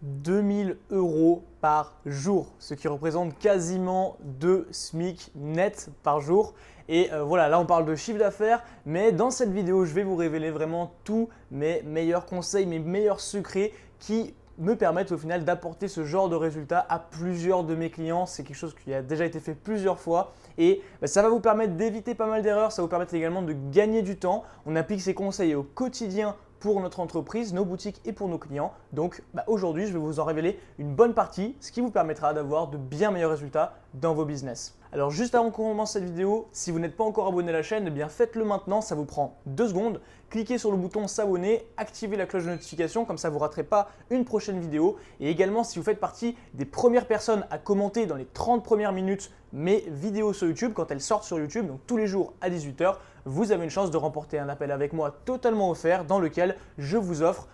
2000 € par jour, ce qui représente quasiment 2 SMIC net par jour. Et voilà, là on parle de chiffre d'affaires, mais dans cette vidéo, je vais vous révéler vraiment tous mes meilleurs conseils, mes meilleurs secrets qui me permettent au final d'apporter ce genre de résultats à plusieurs de mes clients. C'est quelque chose qui a déjà été fait plusieurs fois et ça va vous permettre d'éviter pas mal d'erreurs, ça va vous permettre également de gagner du temps. On applique ces conseils au quotidien pour notre entreprise, nos boutiques et pour nos clients. Donc aujourd'hui, je vais vous en révéler une bonne partie, ce qui vous permettra d'avoir de bien meilleurs résultats dans vos business. Alors juste avant qu'on commence cette vidéo, si vous n'êtes pas encore abonné à la chaîne, eh bien faites-le maintenant, ça vous prend 2 secondes. Cliquez sur le bouton s'abonner, activez la cloche de notification, comme ça vous ne raterez pas une prochaine vidéo. Et également, si vous faites partie des premières personnes à commenter dans les 30 premières minutes mes vidéos sur YouTube, quand elles sortent sur YouTube, donc tous les jours à 18 h, vous avez une chance de remporter un appel avec moi totalement offert dans lequel je vous offre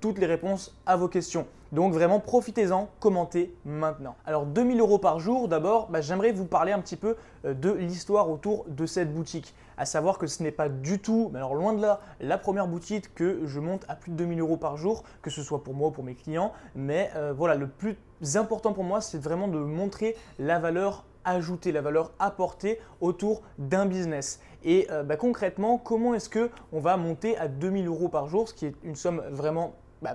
toutes les réponses à vos questions. Donc vraiment profitez-en, commentez maintenant. Alors 2000 € par jour, d'abord j'aimerais vous parler un petit peu de l'histoire autour de cette boutique. À savoir que ce n'est pas du tout, mais alors loin de là, la première boutique que je monte à plus de 2000 € par jour, que ce soit pour moi ou pour mes clients. Mais voilà, le plus important pour moi, c'est vraiment de montrer la valeur ajoutée, la valeur apportée autour d'un business. Et concrètement, comment est-ce qu'on va monter à 2000 € par jour, ce qui est une somme vraiment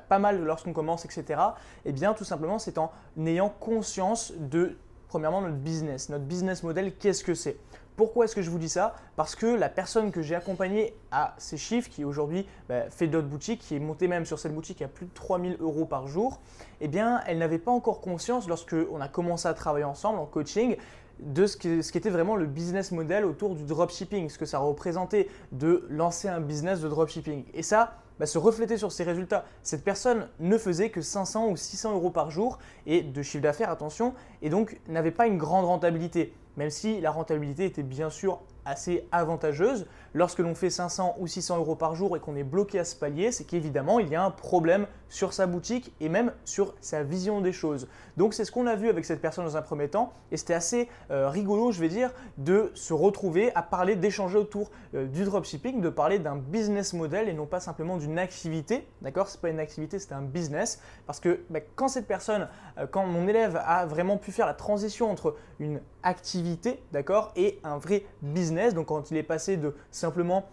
pas mal lorsqu'on commence, etc. Eh bien, tout simplement, c'est en ayant conscience de, premièrement, notre business model, qu'est-ce que c'est? Pourquoi est-ce que je vous dis ça? Parce que la personne que j'ai accompagnée à ces chiffres, qui aujourd'hui fait d'autres boutiques, qui est montée même sur cette boutique à plus de 3000 € par jour, eh bien, elle n'avait pas encore conscience lorsqu'on a commencé à travailler ensemble en coaching de ce qu'était vraiment le business model autour du dropshipping, ce que ça représentait de lancer un business de dropshipping. Et ça, se reflétait sur ses résultats. Cette personne ne faisait que 500 ou 600 € par jour et de chiffre d'affaires, attention, et donc n'avait pas une grande rentabilité, même si la rentabilité était bien sûr assez avantageuse. Lorsque l'on fait 500 ou 600 € par jour et qu'on est bloqué à ce palier, c'est qu'évidemment il y a un problème sur sa boutique et même sur sa vision des choses. Donc c'est ce qu'on a vu avec cette personne dans un premier temps et c'était assez rigolo, je vais dire, de se retrouver à parler, d'échanger autour du dropshipping, de parler d'un business model et non pas simplement d'une activité. D'accord, c'est pas une activité, c'est un business. Parce que quand cette personne, quand mon élève a vraiment pu faire la transition entre une activité, d'accord, et un vrai business, donc quand il est passé de simplement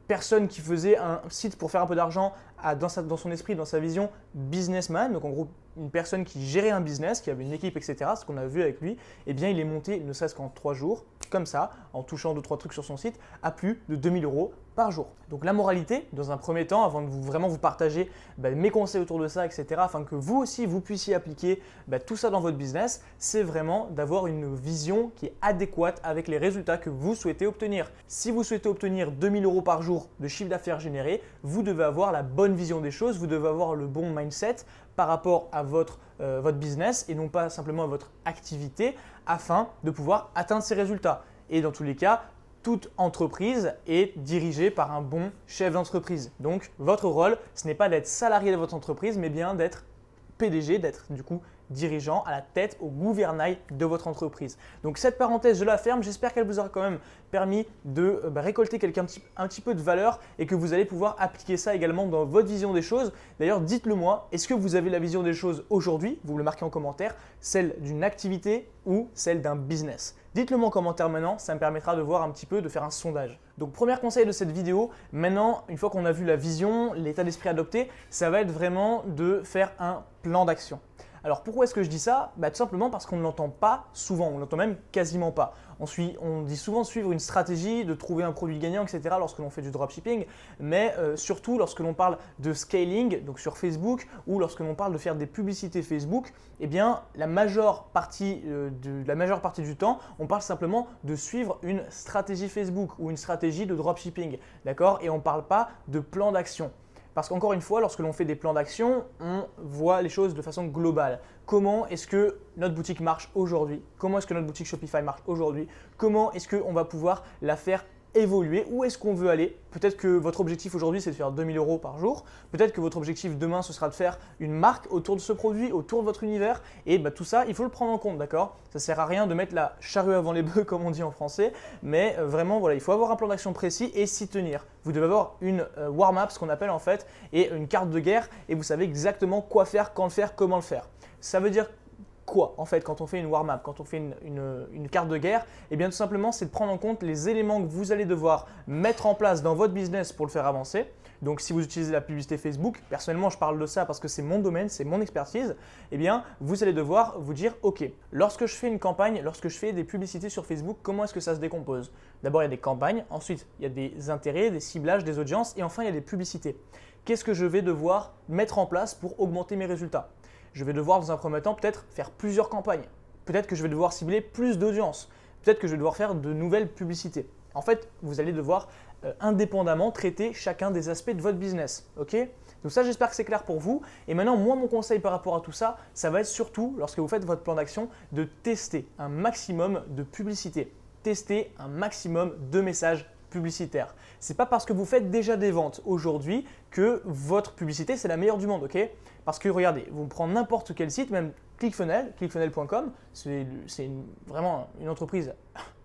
personne qui faisait un site pour faire un peu d'argent dans son esprit, dans sa vision, businessman, donc en gros une personne qui gérait un business, qui avait une équipe, etc., ce qu'on a vu avec lui, eh bien il est monté, ne serait-ce qu'en 3 jours, comme ça, en touchant 2-3 trucs sur son site, à plus de 2000 € par jour. Donc la moralité, dans un premier temps, avant de vraiment vous partager mes conseils autour de ça, etc., afin que vous aussi, vous puissiez appliquer tout ça dans votre business, c'est vraiment d'avoir une vision qui est adéquate avec les résultats que vous souhaitez obtenir. Si vous souhaitez obtenir 2000 € par jour de chiffre d'affaires généré, vous devez avoir la bonne vision des choses, vous devez avoir le bon mindset par rapport à votre business et non pas simplement à votre activité afin de pouvoir atteindre ces résultats. Et dans tous les cas, toute entreprise est dirigée par un bon chef d'entreprise. Donc, votre rôle, ce n'est pas d'être salarié de votre entreprise, mais bien d'être PDG, d'être du coup dirigeant à la tête, au gouvernail de votre entreprise. Donc cette parenthèse, je la ferme. J'espère qu'elle vous aura quand même permis de récolter un petit peu de valeur et que vous allez pouvoir appliquer ça également dans votre vision des choses. D'ailleurs, dites-le moi, est-ce que vous avez la vision des choses aujourd'hui? Vous le marquez en commentaire, celle d'une activité ou celle d'un business. Dites-le moi en commentaire maintenant, ça me permettra de voir un petit peu, de faire un sondage. Donc premier conseil de cette vidéo, maintenant, une fois qu'on a vu la vision, l'état d'esprit adopté, ça va être vraiment de faire un plan d'action. Alors pourquoi est-ce que je dis ça? Tout simplement parce qu'on ne l'entend pas souvent, on ne l'entend même quasiment pas. On dit souvent de suivre une stratégie, de trouver un produit gagnant, etc. lorsque l'on fait du dropshipping, mais surtout lorsque l'on parle de scaling, donc sur Facebook, ou lorsque l'on parle de faire des publicités Facebook, eh bien la majeure partie du temps, on parle simplement de suivre une stratégie Facebook ou une stratégie de dropshipping, d'accord? Et on ne parle pas de plan d'action. Parce qu'encore une fois, lorsque l'on fait des plans d'action, on voit les choses de façon globale. Comment est-ce que notre boutique marche aujourd'hui? Comment est-ce que notre boutique Shopify marche aujourd'hui? Comment est-ce qu'on va pouvoir la faire évoluer, où est-ce qu'on veut aller. Peut-être que votre objectif aujourd'hui c'est de faire 2000 euros par jour, peut-être que votre objectif demain ce sera de faire une marque autour de ce produit, autour de votre univers, et tout ça il faut le prendre en compte, d'accord? Ça ne sert à rien de mettre la charrue avant les bœufs comme on dit en français, mais vraiment voilà, il faut avoir un plan d'action précis et s'y tenir. Vous devez avoir une warm-up, ce qu'on appelle en fait, et une carte de guerre, et vous savez exactement quoi faire, quand le faire, comment le faire. Ça veut dire quoi en fait quand on fait une warm-up, quand on fait une carte de guerre? Eh bien tout simplement c'est de prendre en compte les éléments que vous allez devoir mettre en place dans votre business pour le faire avancer. Donc si vous utilisez la publicité Facebook, personnellement je parle de ça parce que c'est mon domaine, c'est mon expertise, eh bien vous allez devoir vous dire ok, lorsque je fais une campagne, lorsque je fais des publicités sur Facebook, comment est-ce que ça se décompose? D'abord il y a des campagnes, ensuite il y a des intérêts, des ciblages, des audiences et enfin il y a des publicités. Qu'est-ce que je vais devoir mettre en place pour augmenter mes résultats? Je vais devoir dans un premier temps peut-être faire plusieurs campagnes. Peut-être que je vais devoir cibler plus d'audience. Peut-être que je vais devoir faire de nouvelles publicités. En fait, vous allez devoir indépendamment traiter chacun des aspects de votre business. Ok? Donc ça, j'espère que c'est clair pour vous. Et maintenant, moi, mon conseil par rapport à tout ça, ça va être surtout, lorsque vous faites votre plan d'action, de tester un maximum de publicités. Tester un maximum de messages publicitaires. C'est pas parce que vous faites déjà des ventes aujourd'hui que votre publicité c'est la meilleure du monde, ok? Parce que regardez, vous prenez n'importe quel site, même ClickFunnels, clickfunnels.com, c'est vraiment une entreprise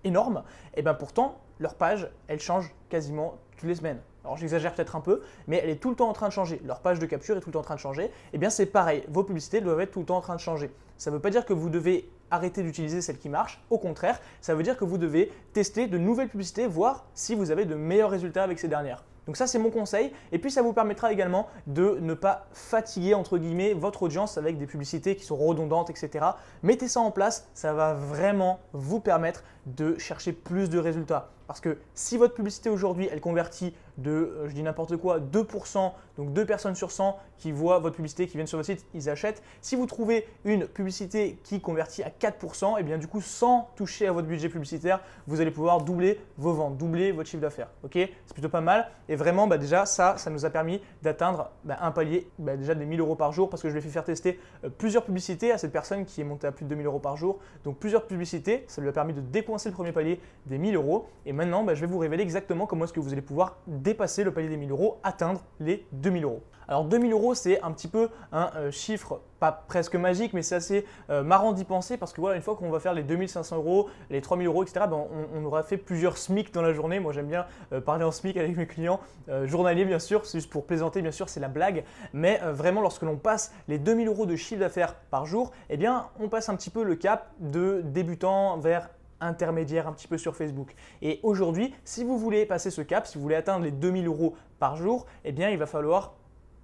énorme, et bien pourtant leur page elle change quasiment toutes les semaines. Alors j'exagère peut-être un peu, mais elle est tout le temps en train de changer. Leur page de capture est tout le temps en train de changer. Et bien c'est pareil, vos publicités doivent être tout le temps en train de changer. Ça ne veut pas dire que vous devez arrêter d'utiliser celles qui marchent. Au contraire, ça veut dire que vous devez tester de nouvelles publicités, voir si vous avez de meilleurs résultats avec ces dernières. Donc ça c'est mon conseil et puis ça vous permettra également de ne pas fatiguer entre guillemets votre audience avec des publicités qui sont redondantes, etc. Mettez ça en place, ça va vraiment vous permettre de chercher plus de résultats. Parce que si votre publicité aujourd'hui elle convertit de, je dis n'importe quoi, 2%, donc 2 personnes sur 100 qui voient votre publicité, qui viennent sur votre site, ils achètent. Si vous trouvez une publicité qui convertit à 4%, et bien du coup sans toucher à votre budget publicitaire, vous allez pouvoir doubler vos ventes, doubler votre chiffre d'affaires. Ok, c'est plutôt pas mal. Et vraiment déjà ça nous a permis d'atteindre un palier déjà des 1000 euros par jour parce que je lui ai fait faire tester plusieurs publicités à cette personne qui est montée à plus de 2000 euros par jour. Donc plusieurs publicités, ça lui a permis de décoincer le premier palier des 1000 euros. Et maintenant, je vais vous révéler exactement comment est-ce que vous allez pouvoir dépasser le palier des 1000 euros, atteindre les 2000 euros. Alors 2000 euros, c'est un petit peu un chiffre, pas presque magique, mais c'est assez marrant d'y penser parce que voilà, une fois qu'on va faire les 2500 euros, les 3000 euros, etc., on aura fait plusieurs SMIC dans la journée. Moi, j'aime bien parler en SMIC avec mes clients, journaliers bien sûr, c'est juste pour plaisanter, bien sûr, c'est la blague. Mais vraiment, lorsque l'on passe les 2000 euros de chiffre d'affaires par jour, eh bien, on passe un petit peu le cap de débutant vers intermédiaire un petit peu sur Facebook. Et aujourd'hui, si vous voulez passer ce cap, si vous voulez atteindre les 2000 euros par jour, eh bien, il va falloir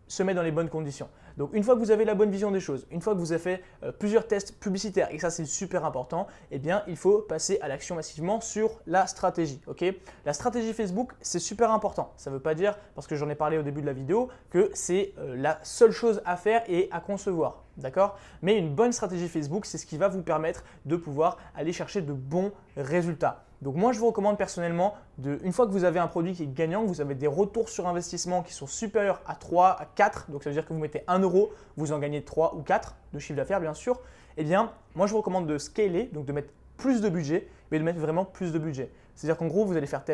se mettre dans les bonnes conditions. Donc une fois que vous avez la bonne vision des choses, une fois que vous avez fait plusieurs tests publicitaires, et ça c'est super important, eh bien il faut passer à l'action massivement sur la stratégie. Okay, la stratégie Facebook, c'est super important. Ça ne veut pas dire, parce que j'en ai parlé au début de la vidéo, que c'est la seule chose à faire et à concevoir. D'accord? Mais une bonne stratégie Facebook, c'est ce qui va vous permettre de pouvoir aller chercher de bons résultats. Donc moi, je vous recommande personnellement, une fois que vous avez un produit qui est gagnant, que vous avez des retours sur investissement qui sont supérieurs à 3, à 4, donc ça veut dire que vous mettez 1 euro, vous en gagnez 3 ou 4 de chiffre d'affaires bien sûr, eh bien moi je vous recommande de scaler, donc de mettre plus de budget, mais de mettre vraiment plus de budget. C'est-à-dire qu'en gros, vous allez faire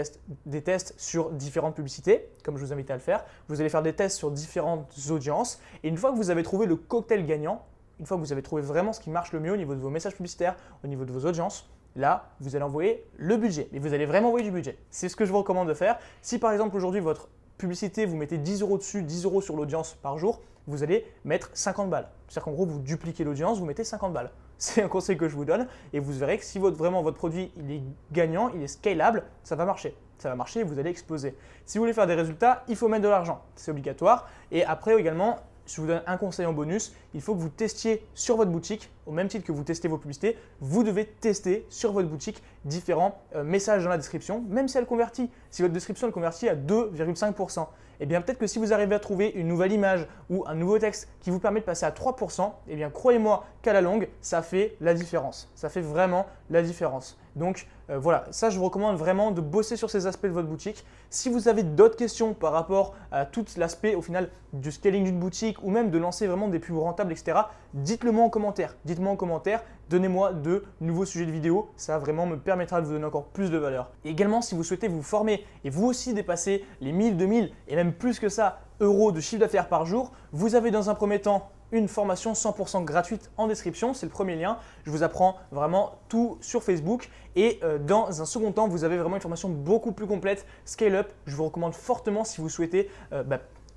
des tests sur différentes publicités, comme je vous invite à le faire. Vous allez faire des tests sur différentes audiences. Et une fois que vous avez trouvé le cocktail gagnant, une fois que vous avez trouvé vraiment ce qui marche le mieux au niveau de vos messages publicitaires, au niveau de vos audiences, là, vous allez envoyer le budget. Et vous allez vraiment envoyer du budget. C'est ce que je vous recommande de faire. Si par exemple aujourd'hui, votre publicité, vous mettez 10 euros dessus, 10 euros sur l'audience par jour, vous allez mettre 50 balles. C'est-à-dire qu'en gros, vous dupliquez l'audience, vous mettez 50 balles. C'est un conseil que je vous donne et vous verrez que si vraiment votre produit il est gagnant, il est scalable, ça va marcher. Ça va marcher et vous allez exploser. Si vous voulez faire des résultats, il faut mettre de l'argent. C'est obligatoire. Et après également, je vous donne un conseil en bonus, il faut que vous testiez sur votre boutique, au même titre que vous testez vos publicités, vous devez tester sur votre boutique différents messages dans la description, même si elle convertit. Si votre description elle convertit à 2,5%, eh bien peut-être que si vous arrivez à trouver une nouvelle image ou un nouveau texte qui vous permet de passer à 3%, eh bien croyez-moi qu'à la longue, ça fait la différence. Ça fait vraiment la différence. Donc voilà, ça je vous recommande vraiment de bosser sur ces aspects de votre boutique. Si vous avez d'autres questions par rapport à tout l'aspect au final du scaling d'une boutique ou même de lancer vraiment des pubs rentables, etc., dites-le moi en commentaire. Dites-moi en commentaire, donnez-moi de nouveaux sujets de vidéo, ça vraiment me permettra de vous donner encore plus de valeur. Et également, si vous souhaitez vous former et vous aussi dépasser les 1000, 2000 et même plus que ça euros de chiffre d'affaires par jour, vous avez dans un premier temps une formation 100% gratuite en description, c'est le premier lien. Je vous apprends vraiment tout sur Facebook et dans un second temps, vous avez vraiment une formation beaucoup plus complète, Scale Up. Je vous recommande fortement si vous souhaitez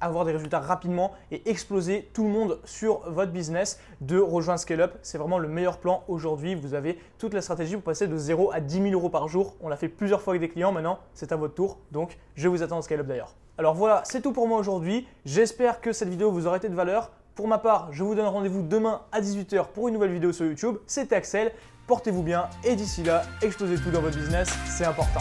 avoir des résultats rapidement et exploser tout le monde sur votre business de rejoindre Scale Up. C'est vraiment le meilleur plan aujourd'hui. Vous avez toute la stratégie pour passer de 0 à 10 000 euros par jour. On l'a fait plusieurs fois avec des clients. Maintenant, c'est à votre tour. Donc, je vous attends au Scale Up d'ailleurs. Alors voilà, c'est tout pour moi aujourd'hui. J'espère que cette vidéo vous aura été de valeur. Pour ma part, je vous donne rendez-vous demain à 18 h pour une nouvelle vidéo sur YouTube. C'était Axel. Portez-vous bien et d'ici là, explosez tout dans votre business. C'est important.